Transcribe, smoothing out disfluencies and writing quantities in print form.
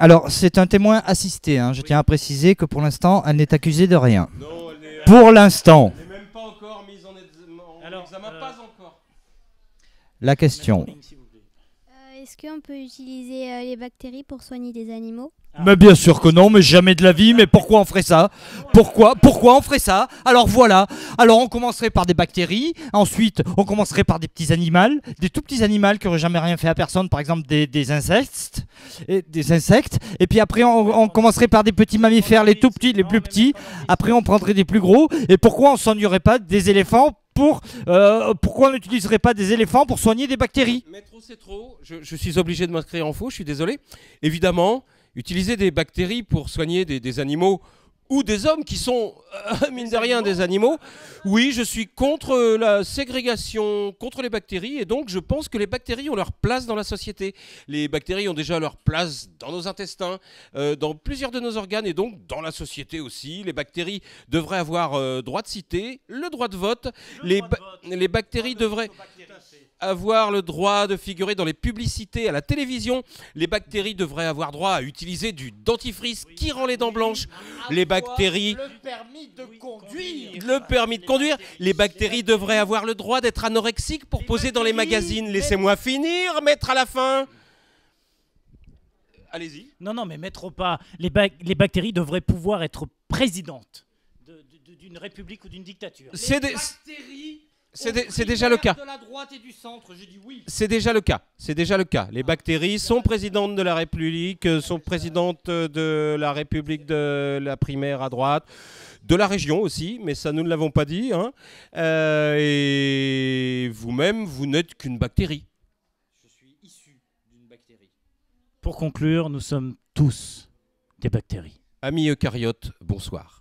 Alors, c'est un témoin assisté, hein. Je tiens à préciser que pour l'instant, elle n'est accusée de rien. Non, elle n'est Pour l'instant. même pas encore mise en examen, pas encore. La question. Est-ce qu'on peut utiliser les bactéries pour soigner des animaux? Mais bien sûr que non, mais jamais de la vie. Mais pourquoi on ferait ça? Pourquoi on ferait ça? Alors voilà. Alors on commencerait par des bactéries. Ensuite, on commencerait par des petits animaux, des tout petits animaux qui n'auraient jamais rien fait à personne. Par exemple, des insectes. Et puis après, on commencerait par des petits mammifères, les tout petits, les plus petits. Après, on prendrait des plus gros. Et pourquoi on ne soignerait pas des éléphants pourquoi on n'utiliserait pas des éléphants pour soigner des bactéries? Mais trop, c'est trop. Je suis obligé de m'inscrire en faux, je suis désolé. Évidemment, utiliser des bactéries pour soigner des animaux ou des hommes qui sont, mine de rien, des animaux. Oui, je suis contre la ségrégation, contre les bactéries, et donc je pense que les bactéries ont leur place dans la société. Les bactéries ont déjà leur place dans nos intestins, dans plusieurs de nos organes, et donc dans la société aussi. Les bactéries devraient avoir droit de citer, le droit de vote. Les bactéries devraient avoir le droit de figurer dans les publicités à la télévision. Les bactéries devraient avoir droit à utiliser du dentifrice qui rend les dents blanches. Les bactéries... Le permis de conduire. Le permis de conduire. Les bactéries devraient avoir le droit d'être anorexiques pour poser dans les magazines. Laissez-moi finir, maître à la fin. Allez-y. Non, mais maître pas. Les bactéries devraient pouvoir être présidentes d'une république ou d'une dictature. C'est déjà le cas. De la droite et du centre, j'ai dit oui. C'est déjà le cas. C'est déjà le cas. Les bactéries sont présidentes de la République, sont présidentes de la République de la primaire à droite, de la région aussi, mais ça nous ne l'avons pas dit. Hein. Et vous-même, vous n'êtes qu'une bactérie. Je suis issu d'une bactérie. Pour conclure, nous sommes tous des bactéries. Amis eucaryotes, bonsoir.